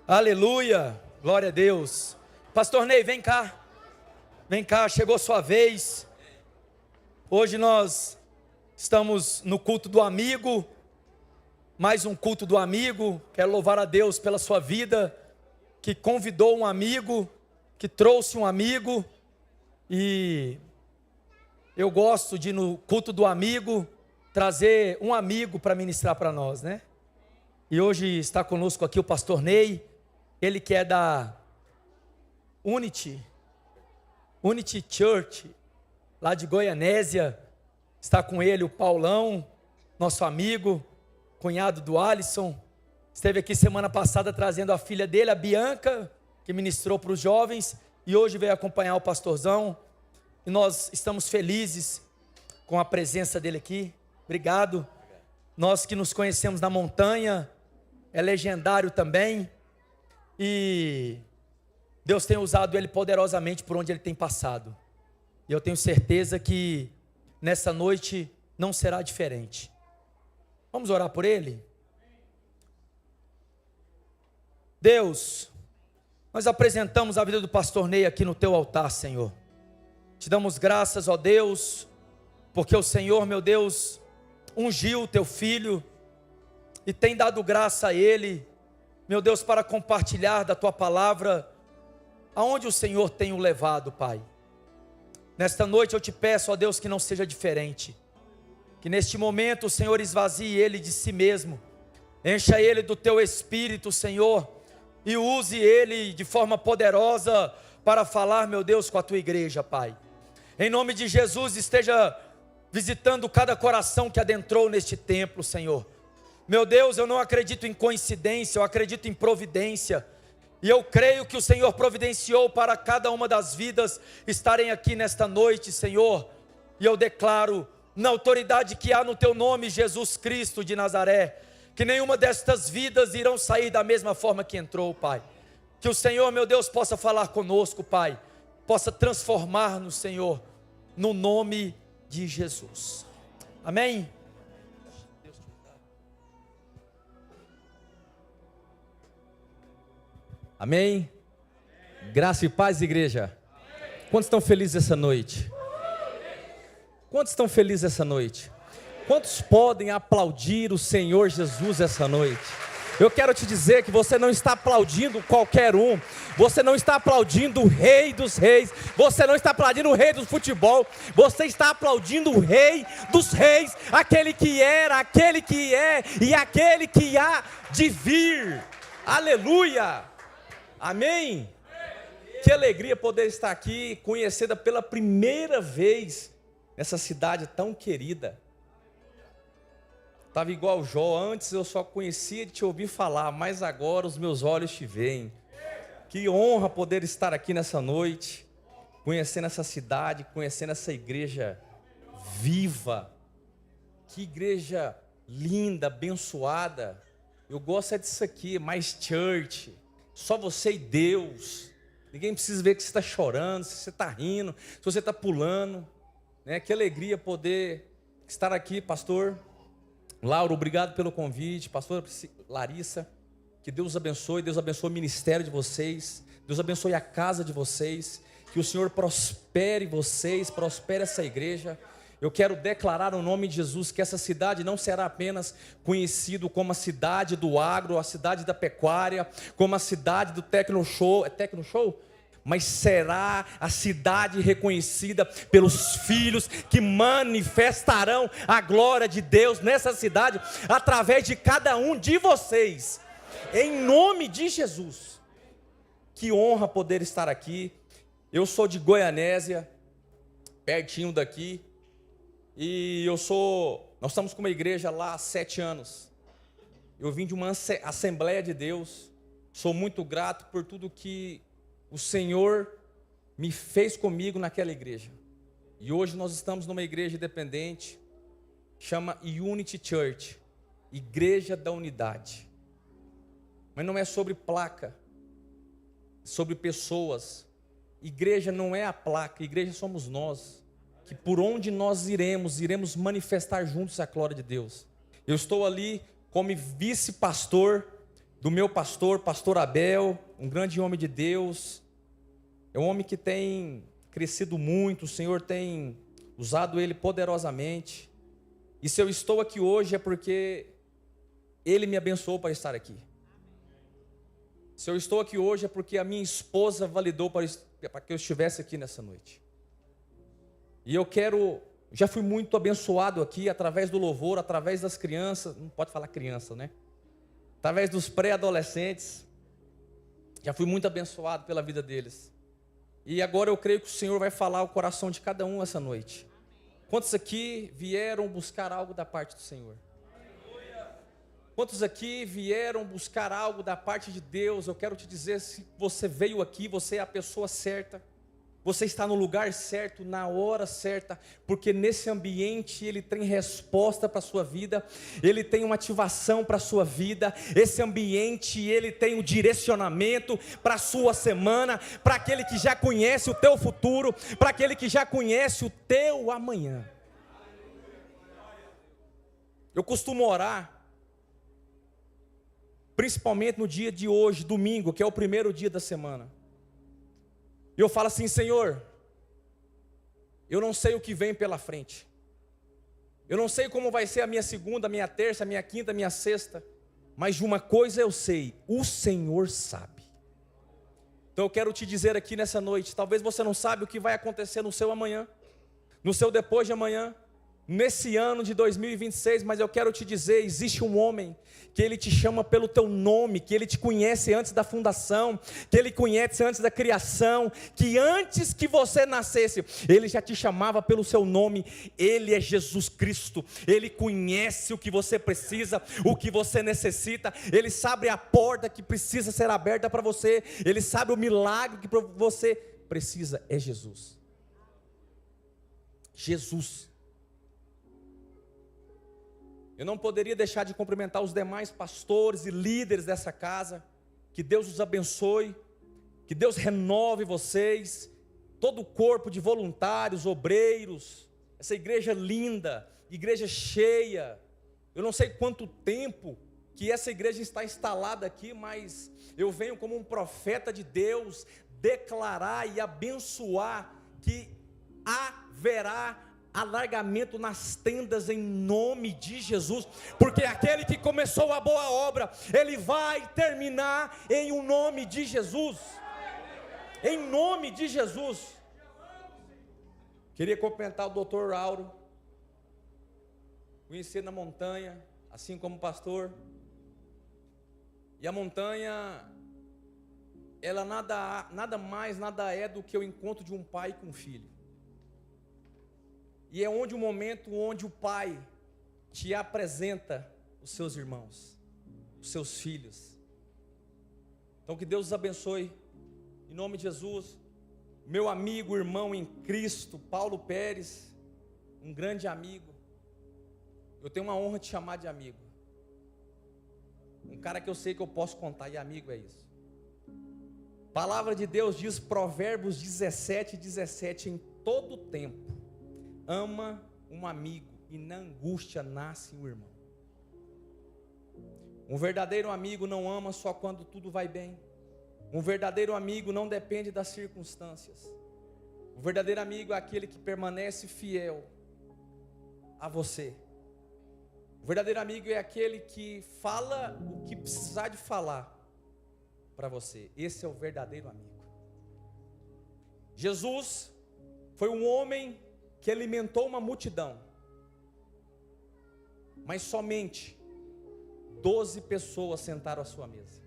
Aleluia, glória a Deus. Pastor Ney, vem cá, chegou sua vez. Hoje nós estamos no culto do amigo, mais um culto do amigo. Quero louvar a Deus pela sua vida, que convidou um amigo, que trouxe um amigo. E eu gosto de, no culto do amigo, trazer um amigo para ministrar para nós, né? E hoje está conosco aqui o pastor Ney, ele que é da Unity Church, lá de Goianésia. Está com ele o Paulão, nosso amigo, cunhado do Alisson. Esteve aqui semana passada trazendo a filha dele, a Bianca, que ministrou para os jovens, e hoje veio acompanhar o pastorzão. E nós estamos felizes com a presença dele aqui. Obrigado. Nós que nos conhecemos na montanha, é legendário também. E Deus tem usado ele poderosamente por onde ele tem passado. E eu tenho certeza que nessa noite não será diferente. Vamos orar por ele? Deus, nós apresentamos a vida do pastor Ney aqui no teu altar, Senhor. Te damos graças, ó Deus, porque o Senhor, meu Deus, ungiu o teu filho e tem dado graça a ele, meu Deus, para compartilhar da tua palavra, aonde o Senhor tem o levado, Pai. Nesta noite eu te peço, ó Deus, que não seja diferente, que neste momento o Senhor esvazie ele de si mesmo, encha ele do teu espírito, Senhor, e use ele de forma poderosa para falar, meu Deus, com a tua igreja, Pai. Em nome de Jesus, esteja visitando cada coração que adentrou neste templo, Senhor. Meu Deus, eu não acredito em coincidência, eu acredito em providência. E eu creio que o Senhor providenciou para cada uma das vidas estarem aqui nesta noite, Senhor. E eu declaro, na autoridade que há no teu nome, Jesus Cristo de Nazaré, que nenhuma destas vidas irão sair da mesma forma que entrou, Pai. Que o Senhor, meu Deus, possa falar conosco, Pai. Possa transformar-nos, Senhor, no nome de Jesus. Amém? Amém? Graça e paz, igreja. Quantos estão felizes essa noite? Quantos estão felizes essa noite? Quantos podem aplaudir o Senhor Jesus essa noite? Eu quero te dizer que você não está aplaudindo qualquer um, você não está aplaudindo o Rei dos Reis, você não está aplaudindo o Rei do futebol, você está aplaudindo o Rei dos Reis, aquele que era, aquele que é e aquele que há de vir. Aleluia! Amém? Que alegria poder estar aqui, conhecida pela primeira vez nessa cidade tão querida. Estava igual o Jó, antes eu só conhecia de te ouvir falar, mas agora os meus olhos te veem. Que honra poder estar aqui nessa noite, conhecendo essa cidade, conhecendo essa igreja viva. Que igreja linda, abençoada. Eu gosto disso aqui, mais church, só você e Deus. Ninguém precisa ver que você está chorando, se você está rindo, se você está pulando, né? Que alegria poder estar aqui, pastor Lauro, obrigado pelo convite, pastora Larissa, que Deus abençoe o ministério de vocês, Deus abençoe a casa de vocês, que o Senhor prospere vocês, prospere essa igreja. Eu quero declarar no nome de Jesus que essa cidade não será apenas conhecida como a cidade do agro, a cidade da pecuária, como a cidade do Tecnoshow, é Tecnoshow? Mas será a cidade reconhecida pelos filhos que manifestarão a glória de Deus nessa cidade, através de cada um de vocês, em nome de Jesus. Que honra poder estar aqui. Eu sou de Goianésia, pertinho daqui, e nós estamos com uma igreja lá há 7 anos, eu vim de uma Assembleia de Deus, sou muito grato por tudo que o Senhor me fez comigo naquela igreja. E hoje nós estamos numa igreja independente, chama Unity Church, Igreja da Unidade. Mas não é sobre placa, é sobre pessoas. Igreja não é a placa, igreja somos nós, que por onde nós iremos manifestar juntos a glória de Deus. Eu estou ali como vice-pastor do meu pastor, pastor Abel, um grande homem de Deus. É um homem que tem crescido muito, o Senhor tem usado ele poderosamente. E se eu estou aqui hoje é porque ele me abençoou para estar aqui. Se eu estou aqui hoje é porque a minha esposa validou para que eu estivesse aqui nessa noite. E já fui muito abençoado aqui através do louvor, através das crianças, não pode falar criança, né? Através dos pré-adolescentes. Já fui muito abençoado pela vida deles. E agora eu creio que o Senhor vai falar o coração de cada um essa noite. Quantos aqui vieram buscar algo da parte do Senhor? Quantos aqui vieram buscar algo da parte de Deus? Eu quero te dizer, se você veio aqui, você é a pessoa certa. Você está no lugar certo, na hora certa, porque nesse ambiente ele tem resposta para a sua vida, ele tem uma ativação para a sua vida, esse ambiente ele tem um direcionamento para a sua semana, para aquele que já conhece o teu futuro, para aquele que já conhece o teu amanhã. Eu costumo orar, principalmente no dia de hoje, domingo, que é o primeiro dia da semana. E eu falo assim: Senhor, eu não sei o que vem pela frente. Eu não sei como vai ser a minha segunda, a minha terça, a minha quinta, a minha sexta. Mas de uma coisa eu sei, o Senhor sabe. Então eu quero te dizer aqui nessa noite, talvez você não sabe o que vai acontecer no seu amanhã, no seu depois de amanhã, nesse ano de 2026, mas eu quero te dizer, existe um homem que ele te chama pelo teu nome, que ele te conhece antes da fundação, que ele conhece antes da criação, que antes que você nascesse, ele já te chamava pelo seu nome. Ele é Jesus Cristo, ele conhece o que você precisa, o que você necessita, ele sabe a porta que precisa ser aberta para você, ele sabe o milagre que você precisa, é Jesus. Jesus. Eu não poderia deixar de cumprimentar os demais pastores e líderes dessa casa. Que Deus os abençoe, que Deus renove vocês, todo o corpo de voluntários, obreiros, essa igreja linda, igreja cheia. Eu não sei quanto tempo que essa igreja está instalada aqui, mas eu venho como um profeta de Deus declarar e abençoar que haverá alargamento nas tendas em nome de Jesus, porque aquele que começou a boa obra, ele vai terminar em um nome de Jesus, em nome de Jesus. Queria cumprimentar o doutor Auro, conheci na montanha, assim como o pastor, e a montanha, ela nada mais, nada é do que o encontro de um pai com um filho. E é onde o momento onde o pai te apresenta os seus irmãos, os seus filhos. Então que Deus os abençoe, em nome de Jesus. Meu amigo, irmão em Cristo, Paulo Pérez, um grande amigo. Eu tenho uma honra de chamar de amigo. Um cara que eu sei que eu posso contar, e amigo é isso. Palavra de Deus diz, Provérbios 17:17, em todo tempo ama um amigo, e na angústia nasce um irmão. Um verdadeiro amigo não ama só quando tudo vai bem. Um verdadeiro amigo não depende das circunstâncias. O verdadeiro amigo é aquele que permanece fiel a você. O verdadeiro amigo é aquele que fala o que precisar de falar para você. Esse é o verdadeiro amigo. Jesus foi um homem que alimentou uma multidão, mas somente 12 pessoas sentaram à sua mesa.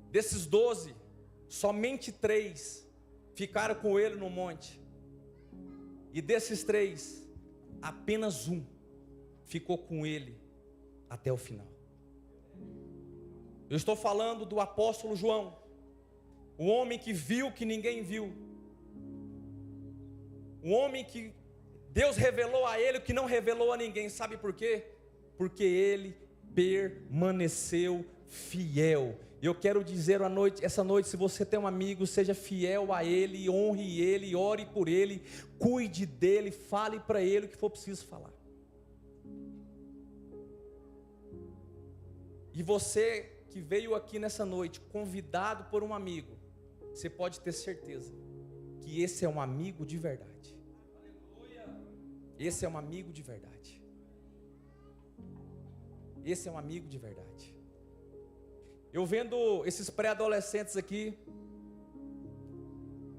Desses 12, somente 3 ficaram com ele no monte, e desses 3, apenas um ficou com ele até o final. Eu estou falando do apóstolo João, o homem que viu o que ninguém viu, um homem que Deus revelou a ele o que não revelou a ninguém. Sabe por quê? Porque ele permaneceu fiel. Eu quero dizer essa noite, se você tem um amigo, seja fiel a ele, honre ele, ore por ele, cuide dele, fale para ele o que for preciso falar. E você que veio aqui nessa noite, convidado por um amigo, você pode ter certeza que esse é um amigo de verdade. Esse é um amigo de verdade. Esse é um amigo de verdade. Eu vendo esses pré-adolescentes aqui,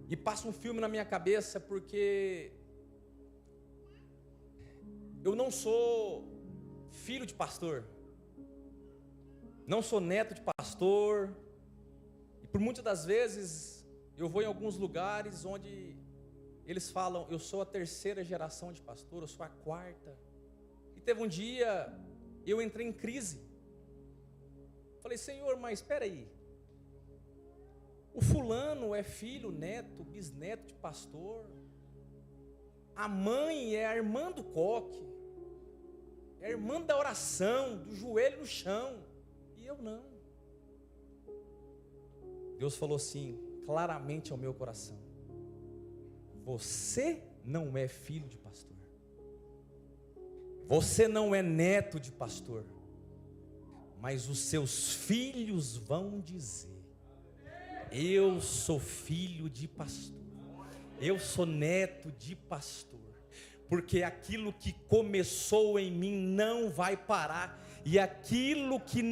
e passa um filme na minha cabeça, porque eu não sou filho de pastor, não sou neto de pastor, e por muitas das vezes eu vou em alguns lugares onde eles falam, eu sou a terceira geração de pastor, eu sou a quarta. E teve um dia, eu entrei em crise. Falei, Senhor, mas espera aí. O fulano é filho, neto, bisneto de pastor. A mãe é a irmã do coque. É a irmã da oração, do joelho no chão. E eu não. Deus falou assim, claramente ao meu coração. Você não é filho de pastor. Você não é neto de pastor. Mas os seus filhos vão dizer, eu sou filho de pastor. Eu sou neto de pastor. Porque aquilo que começou em mim não vai parar. E aquilo que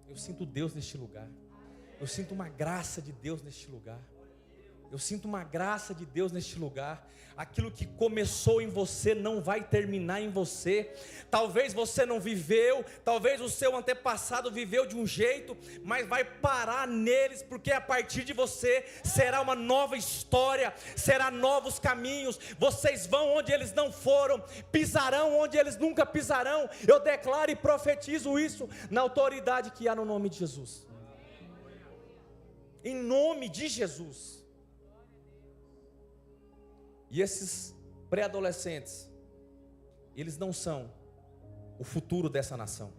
Eu sinto Deus neste lugar. Eu sinto uma graça de Deus neste lugar. Eu sinto uma graça de Deus neste lugar. Aquilo que começou em você não vai terminar em você. Talvez você não viveu, talvez o seu antepassado viveu de um jeito, mas vai parar neles, porque a partir de você será uma nova história, será novos caminhos. Vocês vão onde eles não foram, pisarão onde eles nunca pisarão. Eu declaro e profetizo isso na autoridade que há no nome de Jesus. Em nome de Jesus. E esses pré-adolescentes, eles não são o futuro dessa nação.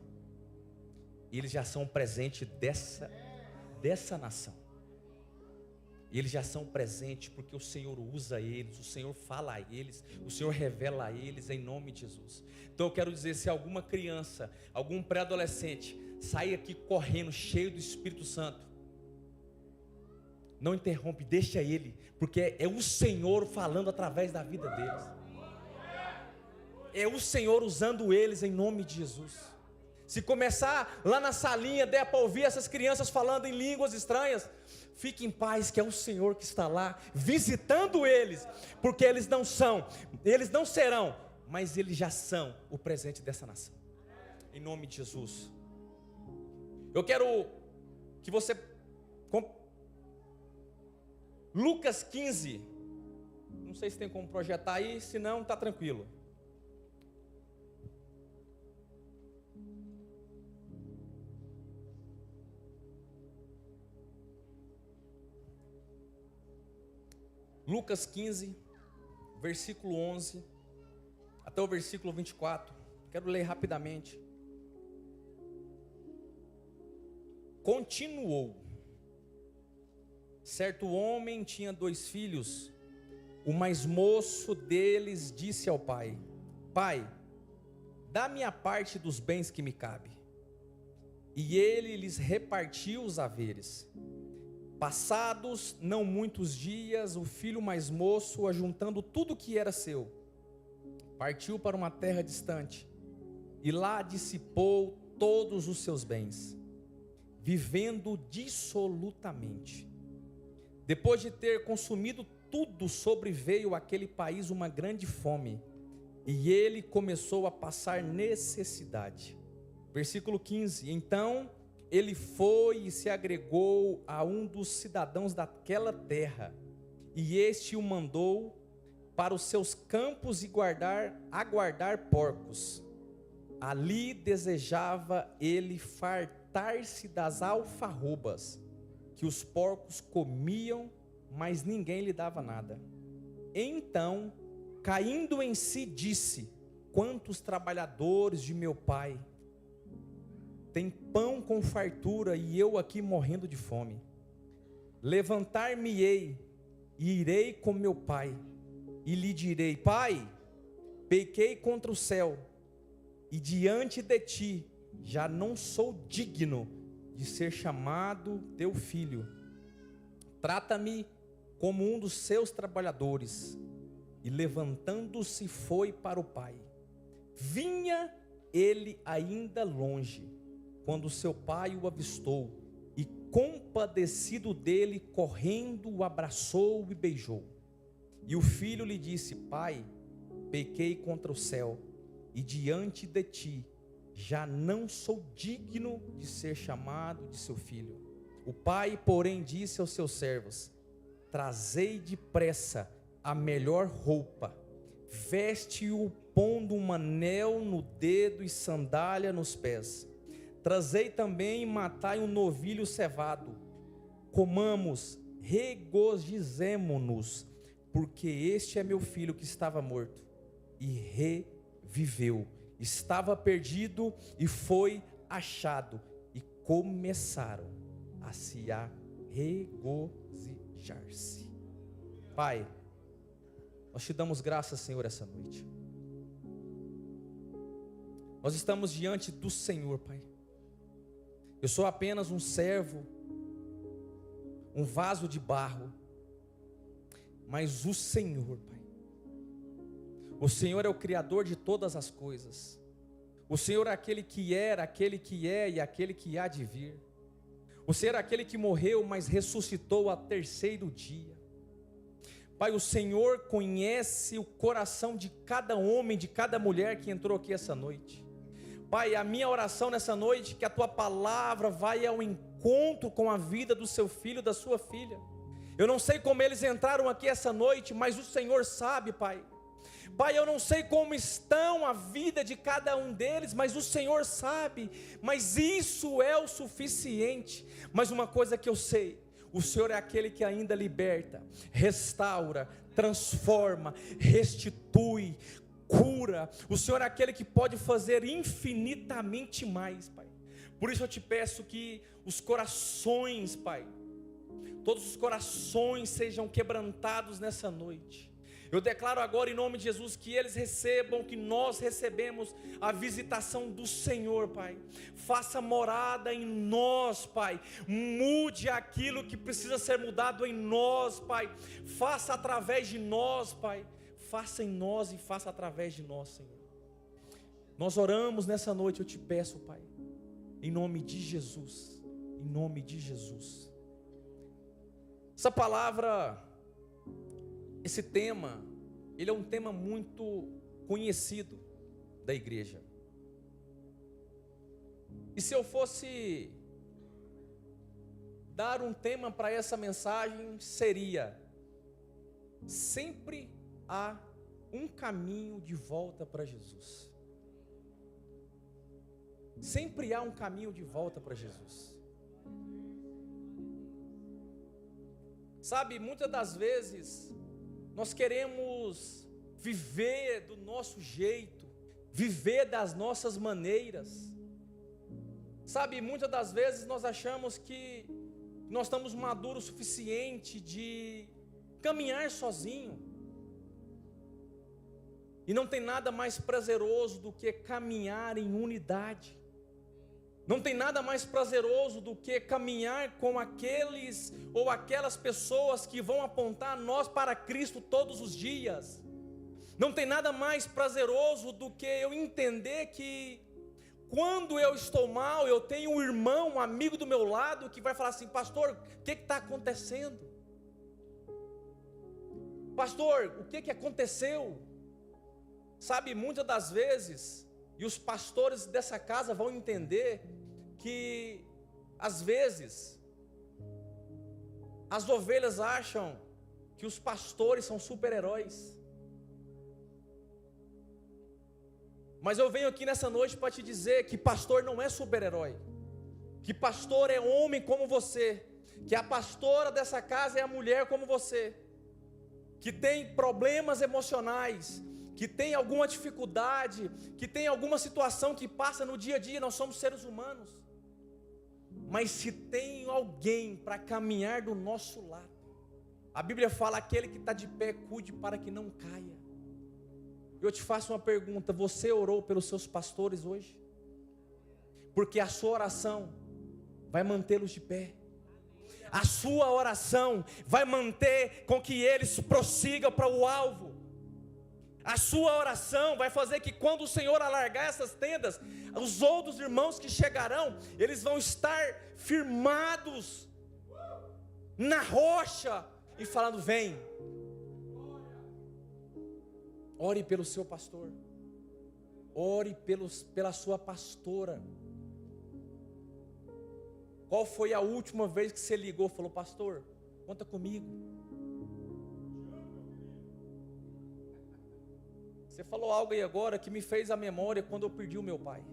Eles já são o presente dessa nação. Eles já são presente porque o Senhor usa eles, o Senhor fala a eles, o Senhor revela a eles em nome de Jesus. Então eu quero dizer, se alguma criança, algum pré-adolescente sair aqui correndo, cheio do Espírito Santo, não interrompe, deixa ele, porque é o Senhor falando através da vida deles. É o Senhor usando eles em nome de Jesus. Se começar lá na salinha, der para ouvir essas crianças falando em línguas estranhas, fique em paz, que é o Senhor que está lá, visitando eles, porque eles não serão, mas eles já são o presente dessa nação. Em nome de Jesus. Eu quero que você... Lucas 15, não sei se tem como projetar aí, se não, está tranquilo. Lucas 15, versículo 11, até o versículo 24, quero ler rapidamente. Continuou. Certo homem tinha 2 filhos. O mais moço deles disse ao pai: Pai, dá-me a parte dos bens que me cabe. E ele lhes repartiu os haveres. Passados não muitos dias, o filho mais moço, ajuntando tudo que era seu, partiu para uma terra distante, e lá dissipou todos os seus bens, vivendo dissolutamente. Depois de ter consumido tudo, sobreveio àquele país uma grande fome, e ele começou a passar necessidade. Versículo 15, então ele foi e se agregou a um dos cidadãos daquela terra, e este o mandou para os seus campos e aguardar porcos. Ali desejava ele fartar-se das alfarrobas, que os porcos comiam, mas ninguém lhe dava nada. Então, caindo em si, disse: quantos trabalhadores de meu pai têm pão com fartura, e eu aqui morrendo de fome. Levantar-me-ei e irei com meu pai, e lhe direi: Pai, pequei contra o céu, e diante de ti já não sou digno de ser chamado teu filho. Trata-me como um dos seus trabalhadores. E levantando-se foi para o pai. Vinha ele ainda longe, quando seu pai o avistou, e compadecido dele, correndo, o abraçou e beijou. E o filho lhe disse: Pai, pequei contra o céu, e diante de ti já não sou digno de ser chamado de seu filho. O pai, porém, disse aos seus servos: Trazei depressa a melhor roupa, veste-o, pondo um anel no dedo e sandália nos pés. Trazei também e matai um novilho cevado. Comamos, regozijemo-nos, porque este é meu filho que estava morto e reviveu. Estava perdido e foi achado. E começaram a se regozijar-se. Pai, nós te damos graças, Senhor, essa noite. Nós estamos diante do Senhor, Pai. Eu sou apenas um servo, um vaso de barro, mas o Senhor, Pai, o Senhor é o Criador de todas as coisas. O Senhor é aquele que era, aquele que é e aquele que há de vir. O Senhor é aquele que morreu, mas ressuscitou ao terceiro dia. Pai, o Senhor conhece o coração de cada homem, de cada mulher que entrou aqui essa noite. Pai, a minha oração nessa noite é que a Tua palavra vai ao encontro com a vida do seu filho, da sua filha. Eu não sei como eles entraram aqui essa noite, mas o Senhor sabe, Pai. Pai, eu não sei como estão a vida de cada um deles, mas o Senhor sabe. Mas isso é o suficiente. Mas uma coisa que eu sei: o Senhor é aquele que ainda liberta, restaura, transforma, restitui, cura. O Senhor é aquele que pode fazer infinitamente mais, Pai. Por isso eu te peço que os corações, Pai, todos os corações sejam quebrantados nessa noite. Eu declaro agora em nome de Jesus que eles recebam, que nós recebemos a visitação do Senhor, Pai. Faça morada em nós, Pai. Mude aquilo que precisa ser mudado em nós, Pai. Faça através de nós, Pai. Faça em nós e faça através de nós, Senhor. Nós oramos nessa noite, eu te peço, Pai, em nome de Jesus. Em nome de Jesus. Essa palavra, esse tema, ele é um tema muito conhecido da igreja. E se eu fosse dar um tema para essa mensagem, seria: sempre há um caminho de volta para Jesus. Sempre há um caminho de volta para Jesus. Sabe, muitas das vezes nós queremos viver do nosso jeito, viver das nossas maneiras. Sabe, muitas das vezes nós achamos que nós estamos maduros o suficiente de caminhar sozinho. E não tem nada mais prazeroso do que caminhar em unidade. Não tem nada mais prazeroso do que caminhar com aqueles ou aquelas pessoas que vão apontar nós para Cristo todos os dias. Não tem nada mais prazeroso do que eu entender que quando eu estou mal, eu tenho um irmão, um amigo do meu lado que vai falar assim: pastor, o que está acontecendo? Pastor, o que aconteceu? Sabe, muitas das vezes, e os pastores dessa casa vão entender que, às vezes, as ovelhas acham que os pastores são super-heróis. Mas eu venho aqui nessa noite para te dizer que pastor não é super-herói. Que pastor é homem como você. Que a pastora dessa casa é a mulher como você. Que tem problemas emocionais, que tem alguma dificuldade, que tem alguma situação que passa no dia a dia. Nós somos seres humanos. Mas se tem alguém para caminhar do nosso lado, a Bíblia fala: aquele que está de pé, cuide para que não caia. Eu te faço uma pergunta: você orou pelos seus pastores hoje? Porque a sua oração vai mantê-los de pé. A sua oração vai manter com que eles prossigam para o alvo. A sua oração vai fazer que quando o Senhor alargar essas tendas, os outros irmãos que chegarão, eles vão estar firmados na rocha e falando: vem. Ore pelo seu pastor. Ore pela sua pastora. Qual foi a última vez que você ligou e falou: pastor, conta comigo? Você falou algo aí agora que me fez a memória quando eu perdi o meu pai.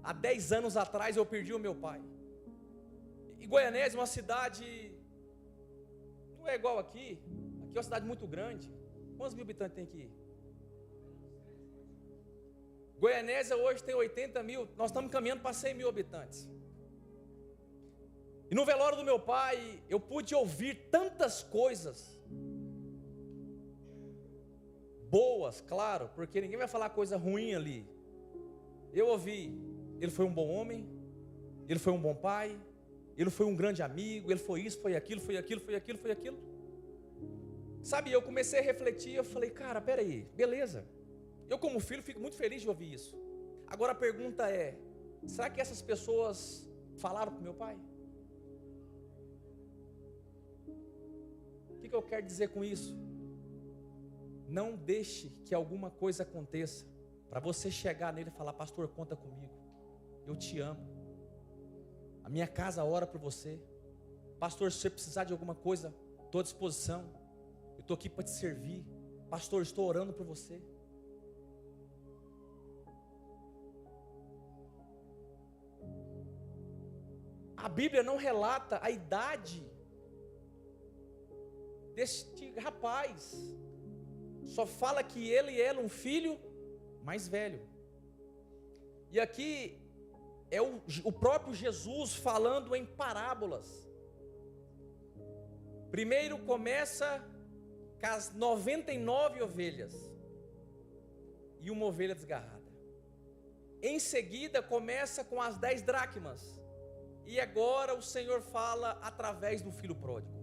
Há 10 anos atrás eu perdi o meu pai. E Goianésia é uma cidade, não é igual aqui. Aqui é uma cidade muito grande. Quantos mil habitantes tem aqui? Goianésia hoje tem 80 mil. Nós estamos caminhando para 100 mil habitantes. E no velório do meu pai, eu pude ouvir tantas coisas boas, claro, porque ninguém vai falar coisa ruim ali. Eu ouvi: ele foi um bom homem, ele foi um bom pai, ele foi um grande amigo, ele foi isso, foi aquilo, foi aquilo, foi aquilo, foi aquilo. Sabe, eu comecei a refletir, eu falei: cara, peraí, beleza. Eu como filho fico muito feliz de ouvir isso. Agora a pergunta é: será que essas pessoas falaram para o meu pai? O que eu quero dizer com isso? Não deixe que alguma coisa aconteça para você chegar nele e falar: pastor, conta comigo, eu te amo, a minha casa ora por você. Pastor, se você precisar de alguma coisa, estou à disposição, eu estou aqui para te servir. Pastor, estou orando por você. A Bíblia não relata a idade deste rapaz, só fala que ele era um filho mais velho. E aqui é o próprio Jesus falando em parábolas. Primeiro começa com as 99 ovelhas e uma ovelha desgarrada. Em seguida começa com as 10 dracmas. E agora o Senhor fala através do filho pródigo.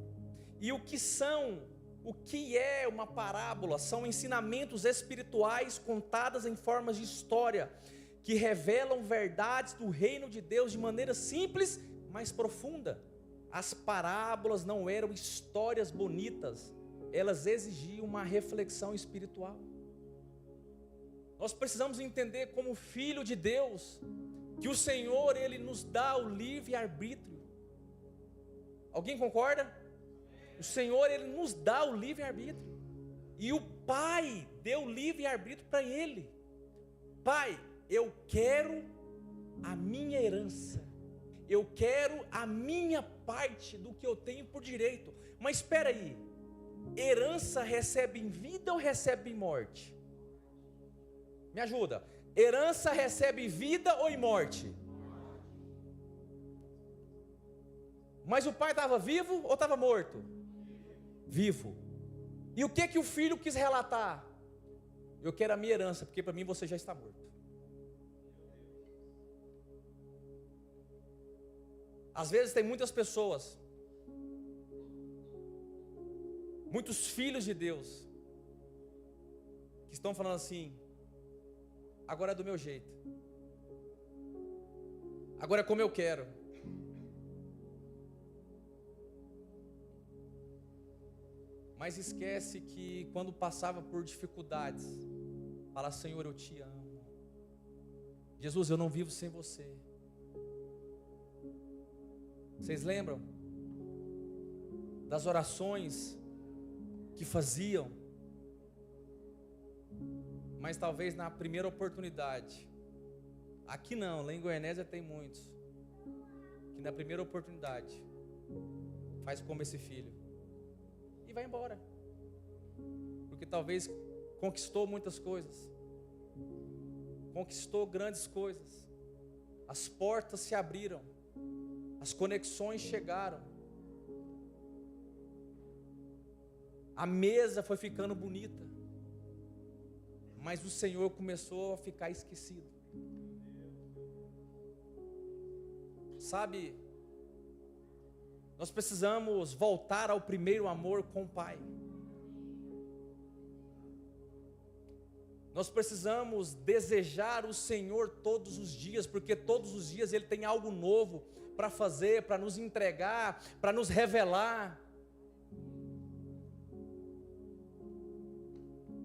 E o que é uma parábola? São ensinamentos espirituais contados em formas de história, que revelam verdades do reino de Deus de maneira simples, mas profunda. As parábolas não eram histórias bonitas, elas exigiam uma reflexão espiritual. Nós precisamos entender, como filho de Deus, que o Senhor, Ele nos dá o livre-arbítrio. Alguém concorda? O Senhor, Ele nos dá o livre-arbítrio. E o Pai deu o livre-arbítrio para Ele. Pai, eu quero a minha herança, eu quero a minha parte do que eu tenho por direito. Mas espera aí, herança recebe em vida ou recebe em morte? Me ajuda. Herança recebe vida ou em morte? Mas o pai estava vivo ou estava morto? Vivo. E o que o filho quis relatar? Eu quero a minha herança, porque para mim você já está morto. Às vezes tem muitas pessoas, muitos filhos de Deus, que estão falando assim: agora é do meu jeito, agora é como eu quero. Mas esquece que quando passava por dificuldades, fala: Senhor, eu te amo. Jesus, eu não vivo sem você. Vocês lembram das orações que faziam? Mas talvez na primeira oportunidade, aqui não, lá em Goianésia tem muitos, que na primeira oportunidade faz como esse filho e vai embora, porque talvez conquistou muitas coisas, conquistou grandes coisas, as portas se abriram, as conexões chegaram, a mesa foi ficando bonita, mas o Senhor começou a ficar esquecido. Sabe, nós precisamos voltar ao primeiro amor com o Pai. Nós precisamos desejar o Senhor todos os dias, porque todos os dias Ele tem algo novo para fazer, para nos entregar, para nos revelar.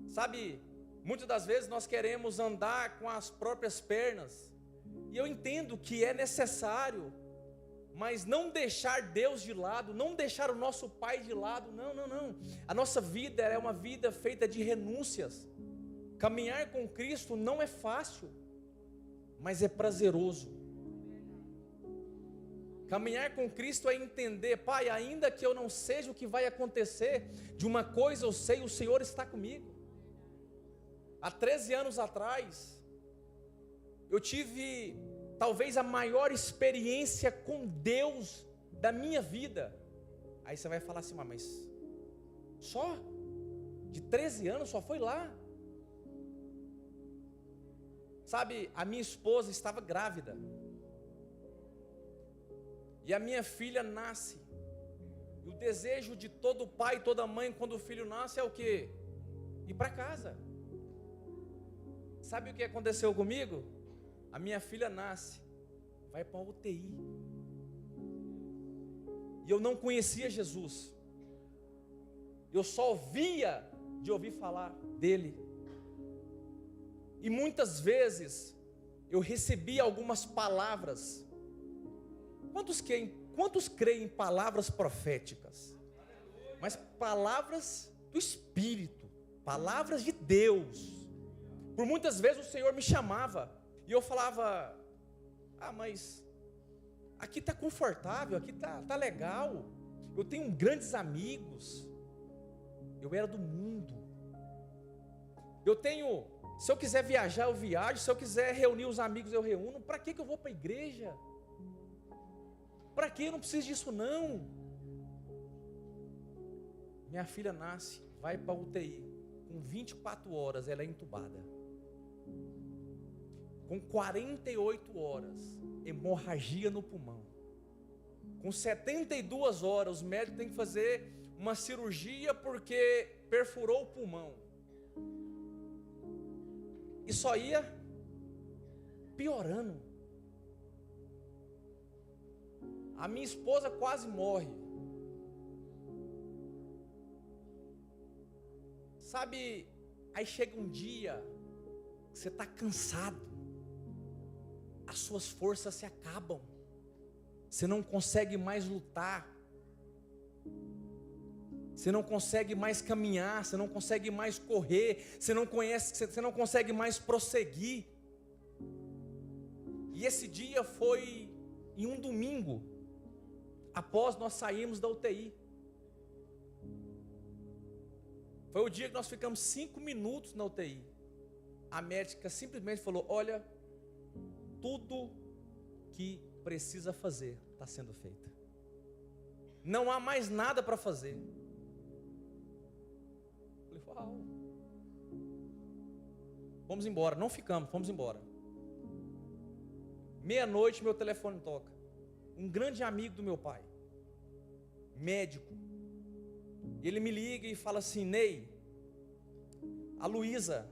Sabe, muitas das vezes nós queremos andar com as próprias pernas, e eu entendo que é necessário, mas não deixar Deus de lado, não deixar o nosso Pai de lado, não. A nossa vida é uma vida feita de renúncias. Caminhar com Cristo não é fácil, mas é prazeroso. Caminhar com Cristo é entender, Pai, ainda que eu não seja o que vai acontecer, de uma coisa eu sei, o Senhor está comigo. Há 13 anos atrás, eu tive talvez a maior experiência com Deus da minha vida. Aí você vai falar assim, mas só? De 13 anos só foi lá? Sabe, a minha esposa estava grávida. E a minha filha nasce. E o desejo de todo pai e toda mãe quando o filho nasce é o quê? Ir para casa. Sabe o que aconteceu comigo? A minha filha nasce, vai para a UTI. E eu não conhecia Jesus. Eu só ouvia de ouvir falar dele. E muitas vezes eu recebi algumas palavras. Quantos creem em palavras proféticas? Mas palavras do Espírito, palavras de Deus. Por muitas vezes o Senhor me chamava e eu falava, mas aqui está confortável, aqui tá legal, eu tenho grandes amigos, eu era do mundo, se eu quiser viajar eu viajo, se eu quiser reunir os amigos eu reúno, para que eu vou para a igreja? Para que? Eu não preciso disso não. Minha filha nasce, vai para a UTI, com 24 horas ela é entubada. Com 48 horas, hemorragia no pulmão. Com 72 horas, os médicos têm que fazer uma cirurgia porque perfurou o pulmão. E só ia piorando. A minha esposa quase morre. Sabe, aí chega um dia que você está cansado. As suas forças se acabam. Você não consegue mais lutar. Você não consegue mais caminhar, você não consegue mais correr, você não consegue mais prosseguir. E esse dia foi em um domingo, após nós sairmos da UTI. Foi o dia que nós ficamos 5 minutos na UTI. A médica simplesmente falou, olha, tudo que precisa fazer está sendo feito. Não há mais nada para fazer. Eu falei, uau. Vamos embora. Não ficamos, fomos embora. Meia-noite meu telefone toca. Um grande amigo do meu pai, médico. Ele me liga e fala assim, Ney, a Luísa,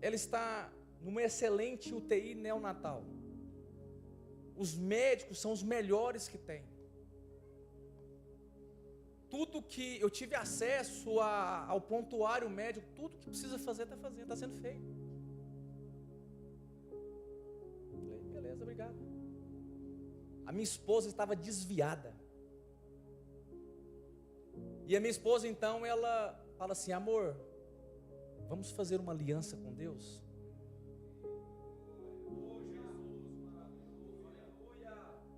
ela está numa excelente UTI neonatal. Os médicos são os melhores que tem. Tudo que eu tive acesso ao prontuário médico, tudo que precisa fazer está fazendo, está sendo feito. Falei, beleza, obrigado. A minha esposa estava desviada. E a minha esposa então, ela fala assim, amor, vamos fazer uma aliança com Deus?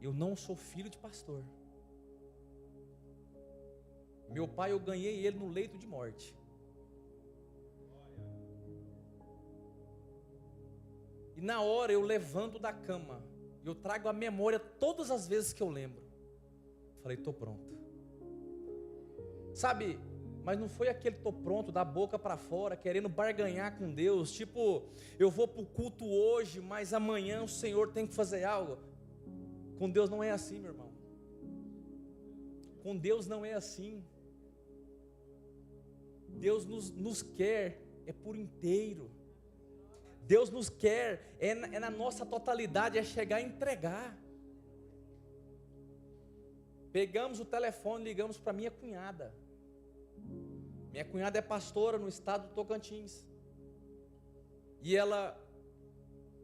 Eu não sou filho de pastor. Meu pai, eu ganhei ele no leito de morte. E na hora eu levanto da cama, eu trago à memória todas as vezes que eu lembro. Falei, estou pronto. Sabe, Mas não foi aquele tô pronto, da boca para fora, querendo barganhar com Deus, tipo, eu vou para o culto hoje, mas amanhã o Senhor tem que fazer algo. Com Deus não é assim, meu irmão. Com Deus não é assim. Deus nos quer por inteiro. Deus nos quer na nossa totalidade, é chegar e entregar. Pegamos o telefone, ligamos para minha cunhada. Minha cunhada é pastora no estado do Tocantins. E ela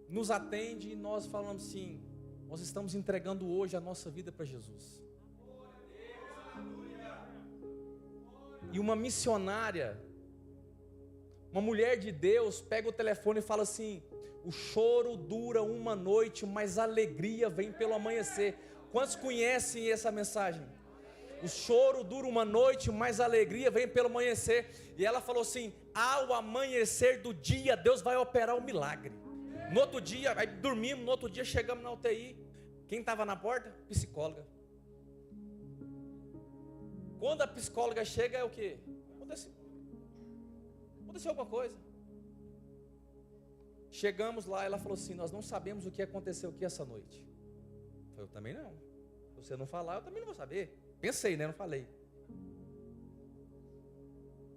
nos atende e nós falamos assim: nós estamos entregando hoje a nossa vida para Jesus. E uma missionária, uma mulher de Deus, pega o telefone e fala assim: o choro dura uma noite, mas a alegria vem pelo amanhecer. Quantos conhecem essa mensagem? O choro dura uma noite, mas a alegria vem pelo amanhecer. E ela falou assim: ao amanhecer do dia, Deus vai operar um milagre. No outro dia, aí dormimos, no outro dia chegamos na UTI. Quem estava na porta? Psicóloga. Quando a psicóloga chega, é o quê? Aconteceu alguma coisa. Chegamos lá, ela falou assim: nós não sabemos o que aconteceu aqui essa noite. Eu também não. Se você não falar, eu também não vou saber. Pensei, né? Não falei.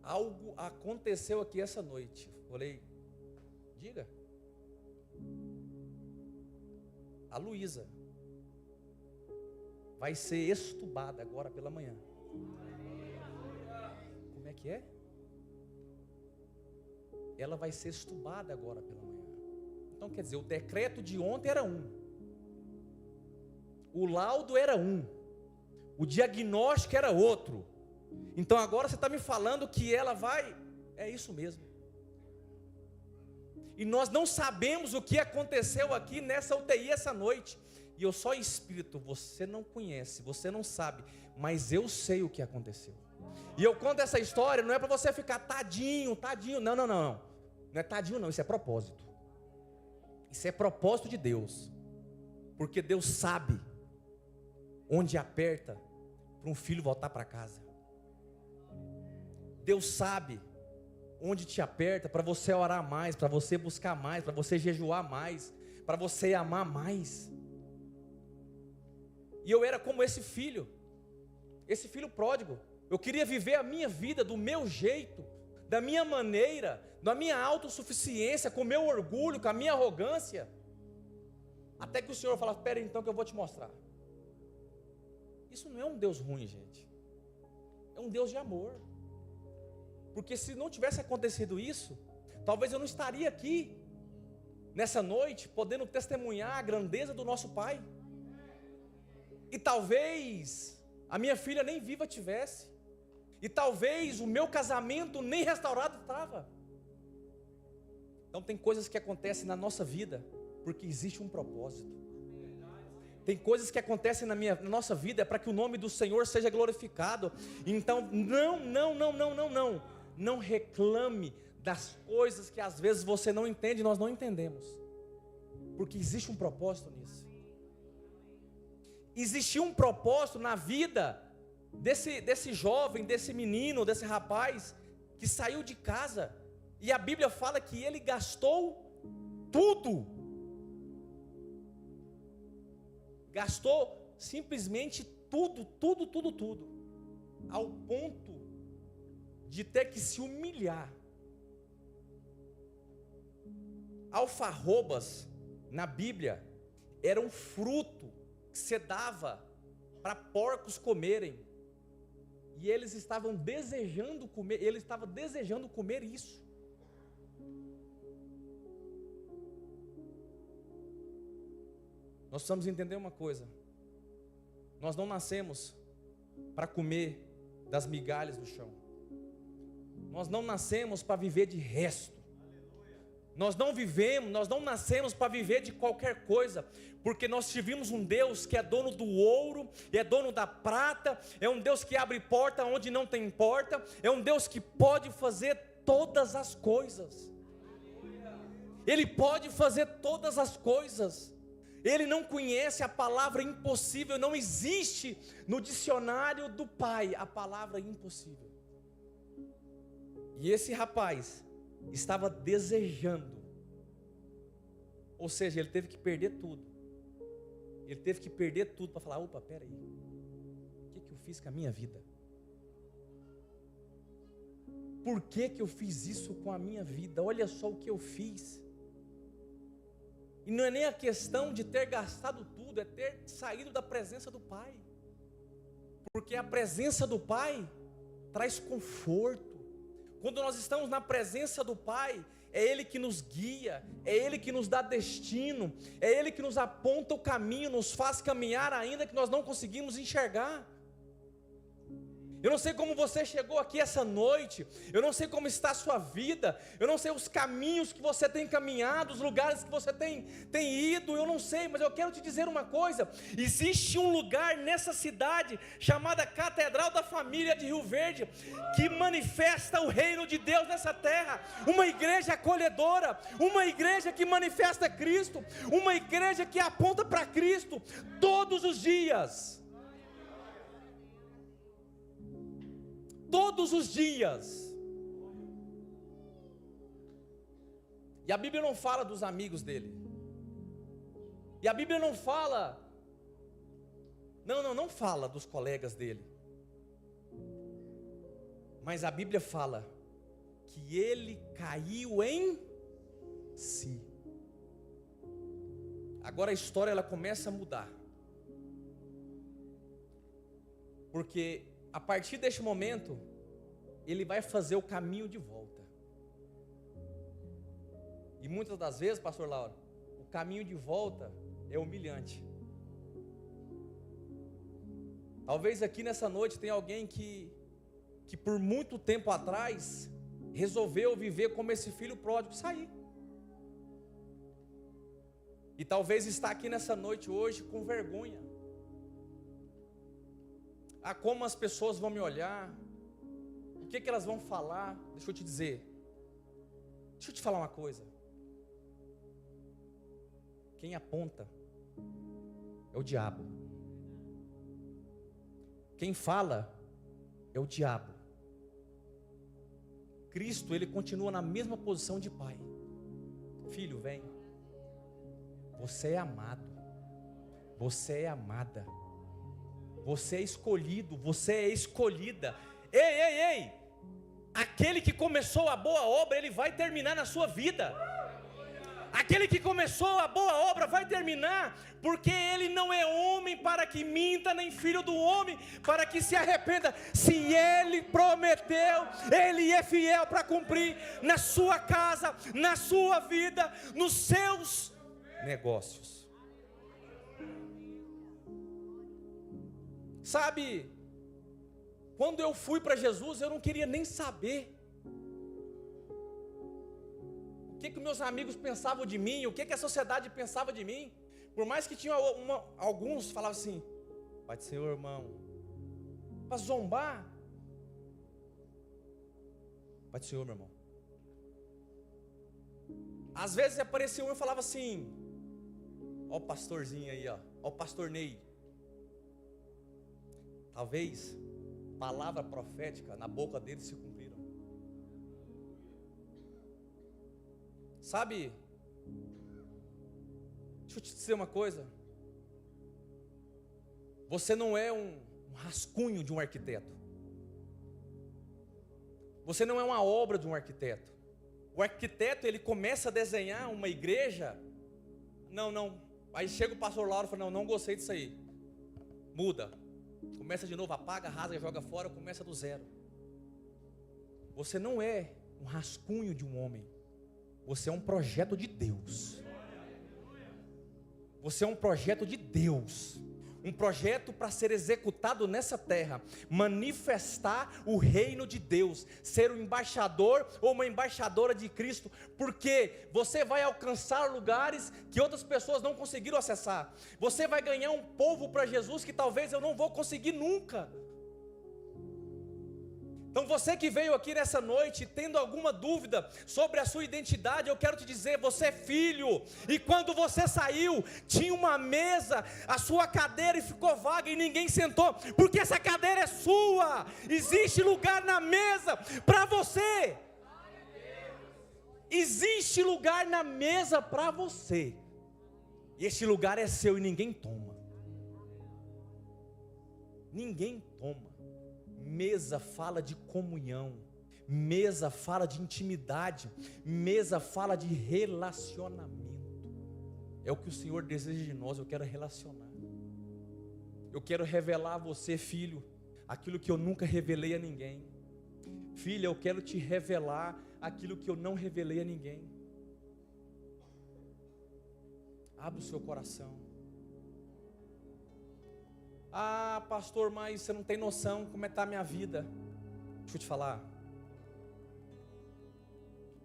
Algo aconteceu aqui essa noite. Falei: diga. A Luísa vai ser estubada agora pela manhã. Como é que é? Ela vai ser estubada agora pela manhã. Então quer dizer, o decreto de ontem era um. O laudo era um. O diagnóstico era outro. Então agora você está me falando que ela vai... É isso mesmo. E nós não sabemos o que aconteceu aqui nessa UTI essa noite. E eu só espírito, você não conhece, você não sabe, mas eu sei o que aconteceu. E eu conto essa história, não é para você ficar tadinho, não. Não é tadinho não, isso é propósito. Isso é propósito de Deus. Porque Deus sabe onde aperta para um filho voltar para casa. Deus sabe onde te aperta para você orar mais, para você buscar mais, para você jejuar mais, para você amar mais. E eu era como esse filho pródigo. Eu queria viver a minha vida do meu jeito, da minha maneira, da minha autossuficiência, com o meu orgulho, com a minha arrogância. Até que o Senhor fala: espera então que eu vou te mostrar. Isso não é um Deus ruim, gente. É um Deus de amor. Porque se não tivesse acontecido isso, talvez eu não estaria aqui nessa noite, podendo testemunhar a grandeza do nosso Pai. E talvez a minha filha nem viva tivesse. E talvez o meu casamento nem restaurado estava. Então tem coisas que acontecem na nossa vida porque existe um propósito. Tem coisas que acontecem na nossa vida para que o nome do Senhor seja glorificado. Então não reclame das coisas que às vezes você não entende, nós não entendemos. Porque existe um propósito nisso. Existia um propósito na vida desse jovem, desse menino, desse rapaz que saiu de casa. E a Bíblia fala que ele gastou tudo. Gastou simplesmente tudo. Ao ponto de ter que se humilhar. Alfarrobas, na Bíblia, era um fruto que se dava para porcos comerem. E eles estavam desejando comer, ele estava desejando comer isso. Nós precisamos entender uma coisa: nós não nascemos para comer das migalhas do chão. Nós não nascemos para viver de resto. Nós não nascemos para viver de qualquer coisa, porque nós tivemos um Deus que é dono do ouro, é dono da prata, é um Deus que abre porta onde não tem porta, é um Deus que pode fazer todas as coisas. Ele pode fazer todas as coisas. Ele não conhece a palavra impossível, não existe no dicionário do Pai a palavra impossível. E esse rapaz estava desejando, ou seja, ele teve que perder tudo. Ele teve que perder tudo para falar: opa, peraí, o que eu fiz com a minha vida? Por que eu fiz isso com a minha vida? Olha só o que eu fiz. E não é nem a questão de ter gastado tudo, é ter saído da presença do Pai. Porque a presença do Pai traz conforto. Quando nós estamos na presença do Pai, é Ele que nos guia, é Ele que nos dá destino, é Ele que nos aponta o caminho, nos faz caminhar ainda que nós não conseguimos enxergar. Eu não sei como você chegou aqui essa noite, eu não sei como está a sua vida, eu não sei os caminhos que você tem caminhado, os lugares que você tem ido, eu não sei, mas eu quero te dizer uma coisa: existe um lugar nessa cidade, chamada Catedral da Família de Rio Verde, que manifesta o reino de Deus nessa terra, uma igreja acolhedora, uma igreja que manifesta Cristo, uma igreja que aponta para Cristo, todos os dias. Todos os dias. E a Bíblia não fala dos amigos dele. E a Bíblia não fala, não fala dos colegas dele. Mas a Bíblia fala que ele caiu em si. Agora a história ela começa a mudar. Porque a partir deste momento, ele vai fazer o caminho de volta. E muitas das vezes, pastor Laura, o caminho de volta é humilhante. Talvez aqui nessa noite tenha alguém que por muito tempo atrás resolveu viver como esse filho pródigo, sair. E talvez está aqui nessa noite hoje com vergonha. Ah, como as pessoas vão me olhar, o que elas vão falar? Deixa eu te dizer, deixa eu te falar uma coisa. Quem aponta é o diabo. Quem fala é o diabo. Cristo, ele continua na mesma posição de pai. Filho, vem. Você é amado. Você é amada. Você é escolhido, você é escolhida. Ei! Aquele que começou a boa obra, ele vai terminar na sua vida. Aquele que começou a boa obra vai terminar, porque ele não é homem para que minta, nem filho do homem para que se arrependa. Se ele prometeu, ele é fiel para cumprir na sua casa, na sua vida, nos seus negócios. Sabe, quando eu fui para Jesus, eu não queria nem saber o que meus amigos pensavam de mim, o que a sociedade pensava de mim. Por mais que tinha alguns falavam assim: Pai do Senhor, irmão, para zombar. Pai do Senhor, meu irmão. Às vezes aparecia um e falava assim: ó o pastorzinho aí, ó o pastor Ney. Talvez palavra profética na boca deles se cumpriram. Sabe, deixa eu te dizer uma coisa. Você não é um rascunho de um arquiteto. Você não é uma obra de um arquiteto. O arquiteto, ele começa a desenhar uma igreja. Não. Aí chega o pastor Lauro e fala: não gostei disso aí. Muda. Começa de novo, apaga, rasga, joga fora, começa do zero. Você não é um rascunho de um homem. Você é um projeto de Deus. Você é um projeto de Deus. Um projeto para ser executado nessa terra. Manifestar o reino de Deus. Ser um embaixador ou uma embaixadora de Cristo. Porque você vai alcançar lugares que outras pessoas não conseguiram acessar. Você vai ganhar um povo para Jesus que talvez eu não vou conseguir nunca. Então você que veio aqui nessa noite tendo alguma dúvida sobre a sua identidade, eu quero te dizer: você é filho. E quando você saiu, tinha uma mesa, a sua cadeira e ficou vaga e ninguém sentou, porque essa cadeira é sua. Existe lugar na mesa para você. Existe lugar na mesa para você. E esse lugar é seu e ninguém toma. Ninguém toma. Mesa fala de comunhão. Mesa fala de intimidade. Mesa fala de relacionamento. É o que o Senhor deseja de nós. Eu quero relacionar. Eu quero revelar a você, filho, aquilo que eu nunca revelei a ninguém. Filha, eu quero te revelar aquilo que eu não revelei a ninguém. Abra o seu coração. Ah, pastor, mas você não tem noção como é que está a minha vida. Deixa eu te falar.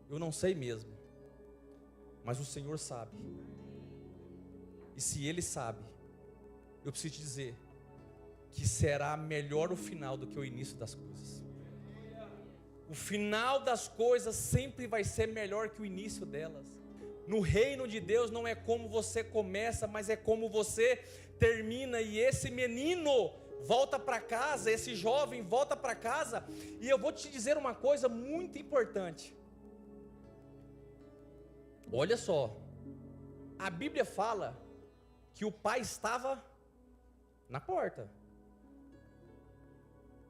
Eu não sei mesmo. Mas o Senhor sabe. E se Ele sabe, eu preciso te dizer que será melhor o final do que o início das coisas. O final das coisas sempre vai ser melhor que o início delas. No reino de Deus não é como você começa, mas é como você termina. E esse menino volta para casa, esse jovem volta para casa. E eu vou te dizer uma coisa muito importante. Olha só, a Bíblia fala que o pai estava na porta.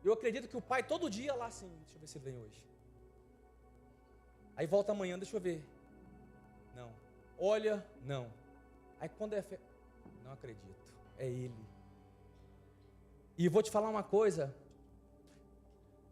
Eu acredito que o pai todo dia lá assim, deixa eu ver se ele vem hoje. Aí volta amanhã, deixa eu ver. Não. Olha, não. Aí quando é não acredito, é ele. E vou te falar uma coisa.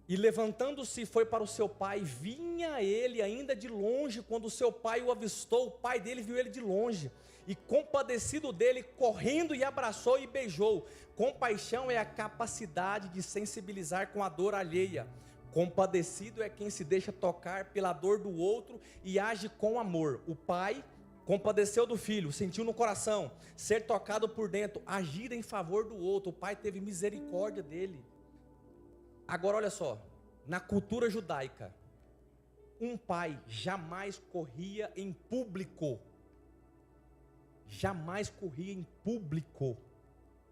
E levantando-se foi para o seu pai, vinha ele ainda de longe. Quando o seu pai o avistou, o pai dele viu ele de longe, e compadecido dele, correndo e abraçou e beijou. Compaixão é a capacidade de sensibilizar com a dor alheia. Compadecido é quem se deixa tocar pela dor do outro e age com amor. O pai compadeceu do filho, sentiu no coração ser tocado por dentro, agir em favor do outro. O pai teve misericórdia dele. Agora olha só, na cultura judaica, um pai jamais corria em público. Jamais corria em público.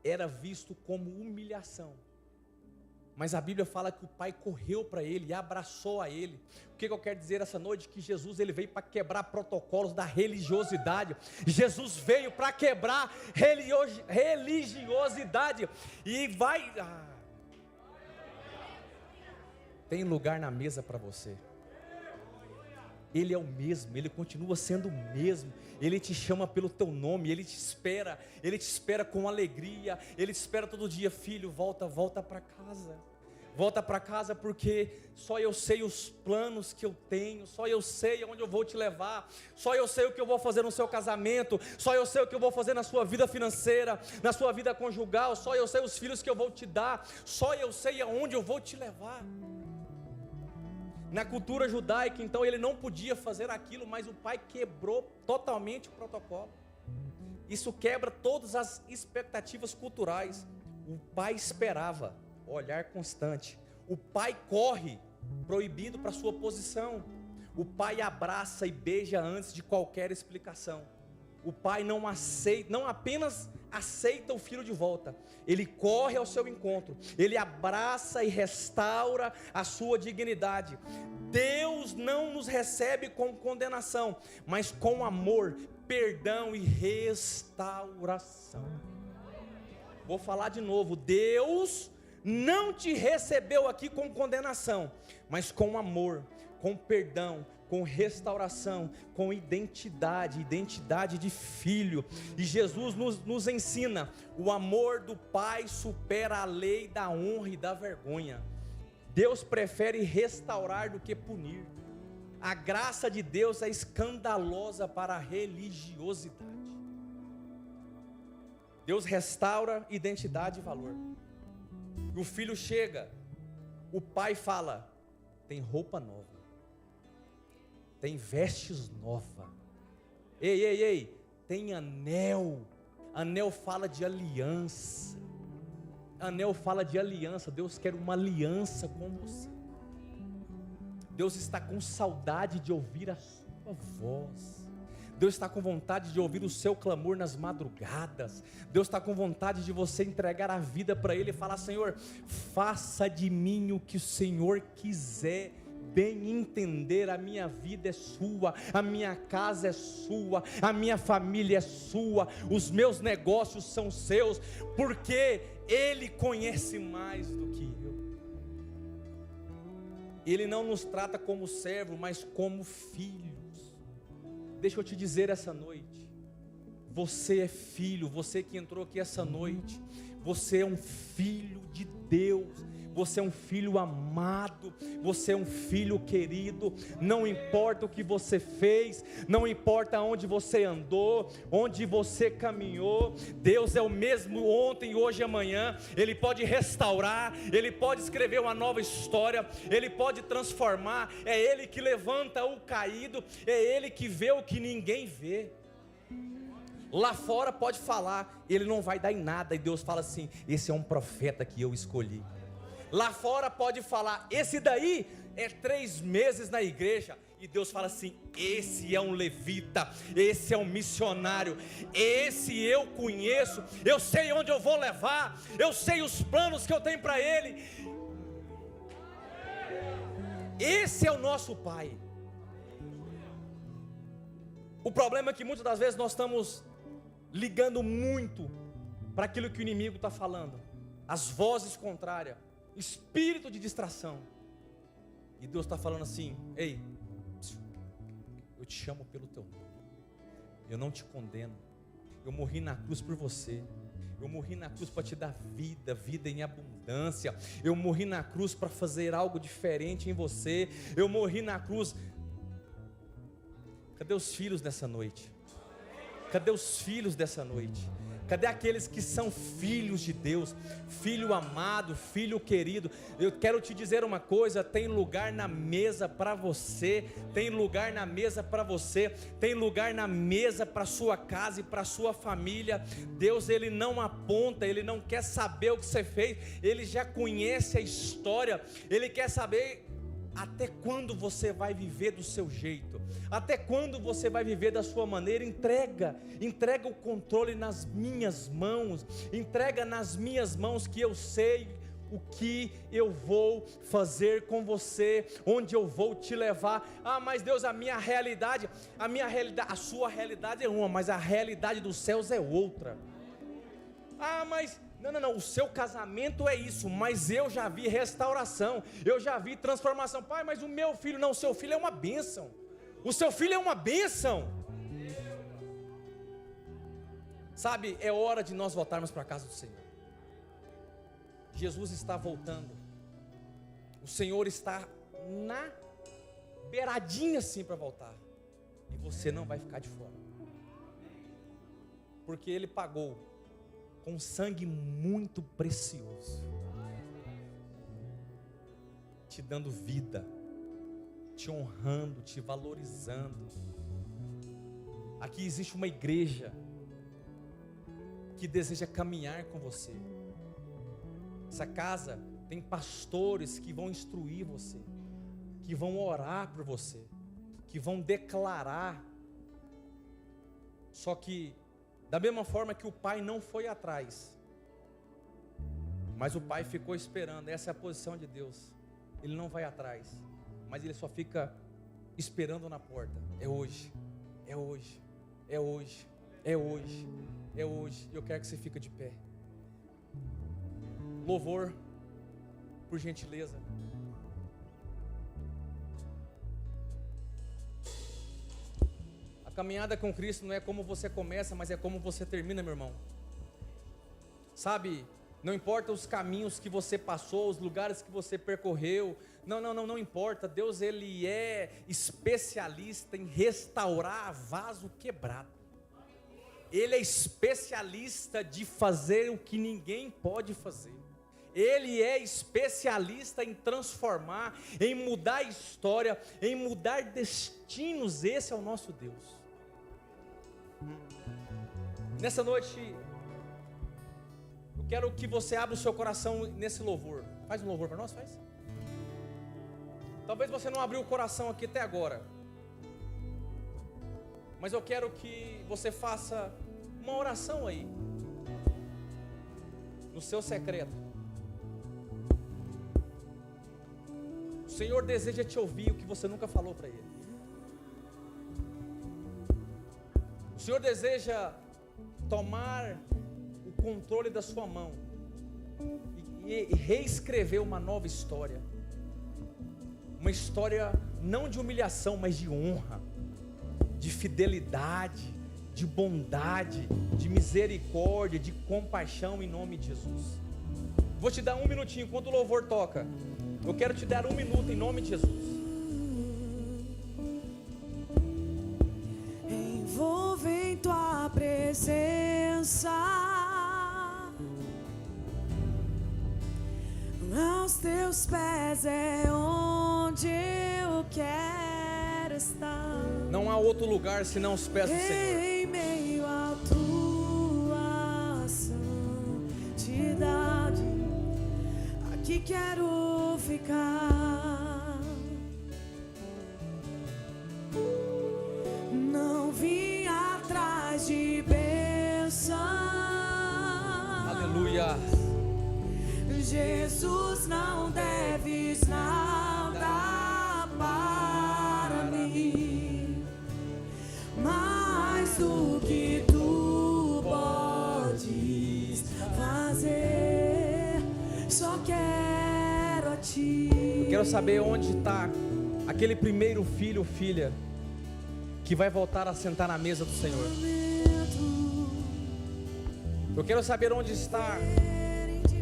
Era visto como humilhação. Mas a Bíblia fala que o pai correu para ele e abraçou a ele. O que eu quero dizer essa noite? Que Jesus ele veio para quebrar protocolos da religiosidade. Jesus veio para quebrar religiosidade. E vai... Tem lugar na mesa para você. Ele é o mesmo, Ele continua sendo o mesmo. Ele te chama pelo teu nome, Ele te espera com alegria. Ele te espera todo dia. Filho, volta para casa. Volta para casa, porque só eu sei os planos que eu tenho. Só eu sei aonde eu vou te levar. Só eu sei o que eu vou fazer no seu casamento. Só eu sei o que eu vou fazer na sua vida financeira, na sua vida conjugal. Só eu sei os filhos que eu vou te dar. Só eu sei aonde eu vou te levar. Na cultura judaica, então, ele não podia fazer aquilo, mas o pai quebrou totalmente o protocolo. Isso quebra todas as expectativas culturais. O pai esperava, olhar constante. O pai corre, proibido para sua posição. O pai abraça e beija antes de qualquer explicação. O pai não apenas aceita o filho de volta, ele corre ao seu encontro, ele abraça e restaura a sua dignidade. Deus não nos recebe com condenação, mas com amor, perdão e restauração. Vou falar de novo. Deus não te recebeu aqui com condenação, mas com amor, com perdão, com restauração, com identidade de filho. E Jesus nos ensina: o amor do Pai supera a lei da honra e da vergonha. Deus prefere restaurar do que punir. A graça de Deus é escandalosa para a religiosidade. Deus restaura identidade e valor. E o filho chega, o pai fala: tem roupa nova, tem vestes novas. Ei, tem anel. Anel fala de aliança. Anel fala de aliança. Deus quer uma aliança com você. Deus está com saudade de ouvir a sua voz. Deus está com vontade de ouvir o seu clamor nas madrugadas. Deus está com vontade de você entregar a vida para Ele e falar: Senhor, faça de mim o que o Senhor quiser bem entender, a minha vida é sua, a minha casa é sua, a minha família é sua, os meus negócios são seus, porque Ele conhece mais do que eu. Ele não nos trata como servo, mas como filhos. Deixa eu te dizer essa noite, você é filho, você que entrou aqui essa noite, você é um filho de Deus, você é um filho amado, você é um filho querido. Não importa o que você fez, não importa onde você andou, onde você caminhou, Deus é o mesmo ontem, hoje e amanhã. Ele pode restaurar, Ele pode escrever uma nova história, Ele pode transformar. É Ele que levanta o caído, é Ele que vê o que ninguém vê. Lá fora pode falar, ele não vai dar em nada, e Deus fala assim: esse é um profeta que eu escolhi. Lá fora pode falar, esse daí é 3 meses na igreja, e Deus fala assim: esse é um levita, esse é um missionário, esse eu conheço, eu sei onde eu vou levar, eu sei os planos que eu tenho para ele. Esse é o nosso Pai. O problema é que muitas das vezes nós estamos ligando muito para aquilo que o inimigo está falando, as vozes contrárias, espírito de distração. E Deus está falando assim: ei, eu te chamo pelo teu nome, eu não te condeno, eu morri na cruz por você, eu morri na cruz para te dar vida, vida em abundância, eu morri na cruz para fazer algo diferente em você, eu morri na cruz. Cadê os filhos dessa noite? Cadê os filhos dessa noite? Cadê aqueles que são filhos de Deus, filho amado, filho querido? Eu quero te dizer uma coisa: tem lugar na mesa para você, tem lugar na mesa para você, tem lugar na mesa para sua casa e para sua família. Deus, Ele não aponta, Ele não quer saber o que você fez, Ele já conhece a história, Ele quer saber até quando você vai viver do seu jeito, até quando você vai viver da sua maneira. Entrega o controle nas minhas mãos, entrega nas minhas mãos, que eu sei o que eu vou fazer com você, onde eu vou te levar. Ah, mas Deus, a sua realidade é uma, mas a realidade dos céus é outra. Ah, mas não, o seu casamento é isso, mas eu já vi restauração, eu já vi transformação. Pai, mas o meu filho, não, o seu filho é uma bênção, o seu filho é uma bênção. Sabe, é hora de nós voltarmos para a casa do Senhor. Jesus está voltando, o Senhor está na beiradinha assim para voltar, e você não vai ficar de fora, porque Ele pagou com sangue muito precioso, te dando vida, te honrando, te valorizando. Aqui existe uma igreja que deseja caminhar com você. Essa casa tem pastores que vão instruir você, que vão orar por você, que vão declarar. Só que da mesma forma que o pai não foi atrás, mas o pai ficou esperando. Essa é a posição de Deus. Ele não vai atrás, mas Ele só fica esperando na porta. É hoje, é hoje, é hoje, é hoje, é hoje. Eu quero que você fique de pé. Louvor, por gentileza. A caminhada com Cristo não é como você começa, mas é como você termina, meu irmão. Sabe, não importa os caminhos que você passou, os lugares que você percorreu, não importa. Deus, Ele é especialista em restaurar vaso quebrado. Ele é especialista de fazer o que ninguém pode fazer. Ele é especialista em transformar, em mudar a história, em mudar destinos. Esse é o nosso Deus. Nessa noite, eu quero que você abra o seu coração nesse louvor. Faz um louvor para nós, faz. Talvez você não abriu o coração aqui até agora, mas eu quero que você faça uma oração aí, no seu secreto. Senhor deseja te ouvir o que você nunca falou para Ele. O Senhor deseja tomar o controle da sua mão e reescrever uma nova história. Uma história não de humilhação, mas de honra, de fidelidade, de bondade, de misericórdia, de compaixão, em nome de Jesus. Vou te dar um minutinho, enquanto o louvor toca. Eu quero te dar um minuto em nome de Jesus. Envolve em tua presença, aos teus pés é onde eu quero estar. Não há outro lugar senão os pés do Senhor. Em meio à tua santidade, aqui quero ficar. Não vim atrás de bênção. Aleluia. Jesus, não deves nada para mim, mais do que tu podes fazer. Só quero a ti. Eu quero saber onde está aquele primeiro filho ou filha que vai voltar a sentar na mesa do Senhor. Eu quero saber onde está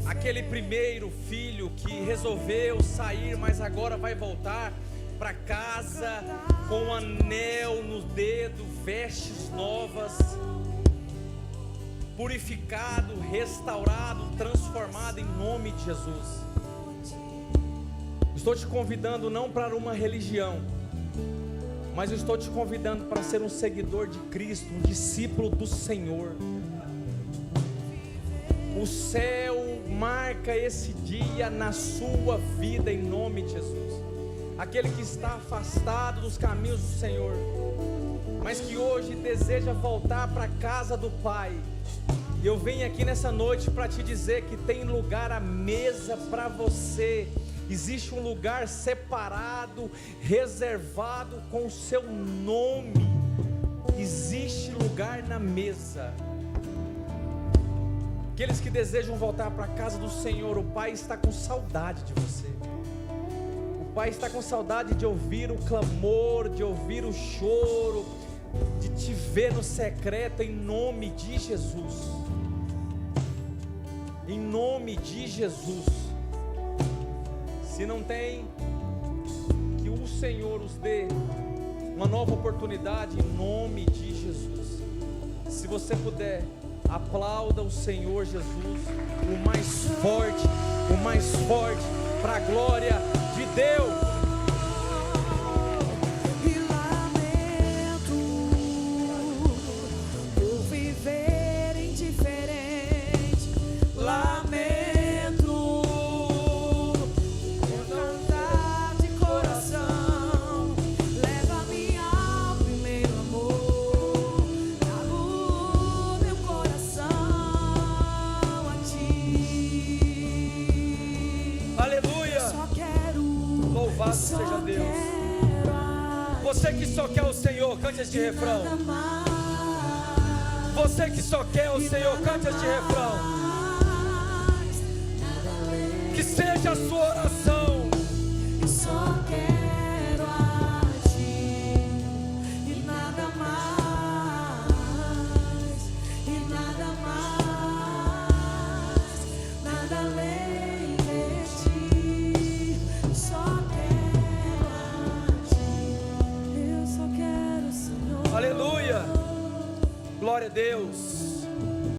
aquele primeiro filho que resolveu sair, mas agora vai voltar para casa com um anel no dedo, vestes novas, purificado, restaurado, transformado em nome de Jesus. Estou te convidando não para uma religião, mas eu estou te convidando para ser um seguidor de Cristo, um discípulo do Senhor. O céu marca esse dia na sua vida em nome de Jesus. Aquele que está afastado dos caminhos do Senhor, mas que hoje deseja voltar para a casa do Pai. Eu venho aqui nessa noite para te dizer que tem lugar à mesa para você. Existe um lugar separado, reservado com o seu nome. Existe lugar na mesa. Aqueles que desejam voltar para a casa do Senhor, o Pai está com saudade de você. O Pai está com saudade de ouvir o clamor, de ouvir o choro, de te ver no secreto, em nome de Jesus. Em nome de Jesus. Se não tem, que o Senhor os dê uma nova oportunidade em nome de Jesus. Se você puder, aplauda o Senhor Jesus, o mais forte, para a glória de Deus. E lamento por viver indiferente. Lamento por cantar de coração. Leva-me ao primeiro amor. Trago meu coração a ti. Aleluia. Só quero, Louvado só seja Deus. quero a Você que só quer o Senhor, cante este refrão. nada mais. Você que só quer o Senhor, cante este refrão. Que seja a sua oração. Só quero a ti e nada mais, e nada mais, nada além de ti. Só quero a ti, eu só quero o Senhor. Aleluia. Glória a Deus.